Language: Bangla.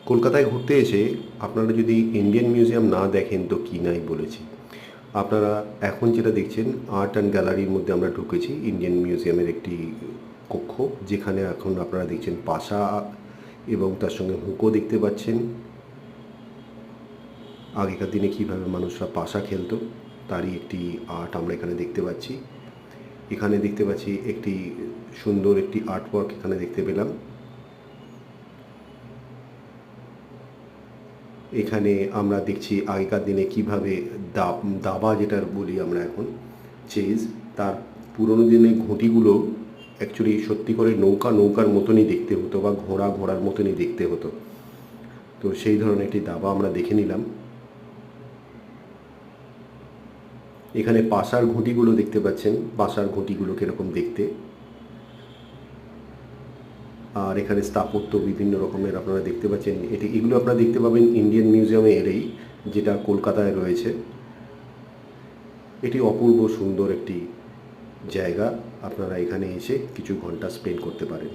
কলকাতায় ঘুরতে এসে আপনারা যদি ইন্ডিয়ান মিউজিয়াম না দেখেন তো কি নাই বলেছি। আপনারা এখন যেটা দেখছেন আর্ট অ্যান্ড গ্যালারির মধ্যে আমরা ঢুকেছি, ইন্ডিয়ান মিউজিয়ামের একটি কক্ষ, যেখানে এখন আপনারা দেখছেন পাশা এবং তার সঙ্গে হুঁকো দেখতে পাচ্ছেন। আগেকার দিনে কীভাবে মানুষরা পাশা খেলতো তারই একটি আর্ট আমরা এখানে দেখতে পাচ্ছি। এখানে দেখতে পাচ্ছি একটি সুন্দর একটি আর্টওয়ার্ক এখানে দেখতে পেলাম। এখানে আমরা দেখছি আগেকার দিনে কীভাবে দাবা যেটা বলি আমরা এখন চেজ, তার পুরনো দিনে ঘুঁটিগুলো অ্যাকচুয়ালি সত্যি করে নৌকার মতনই দেখতে হতো বা ঘোড়ার মতনই দেখতে হতো। তো সেই ধরনের একটি দাবা আমরা দেখে নিলাম। এখানে পাশার ঘুঁটিগুলো দেখতে পাচ্ছেন, পাশার ঘুঁটিগুলো কীরকম দেখতে। আর এখানে স্থাপত্য বিভিন্ন রকমের আপনারা দেখতে পাচ্ছেন। এগুলো আপনারা দেখতে পাবেন ইন্ডিয়ান মিউজিয়ামে এলেই, যেটা কলকাতায় রয়েছে। এটি অপূর্ব সুন্দর একটি জায়গা, আপনারা এখানে এসে কিছু ঘন্টা স্পেন্ড করতে পারেন।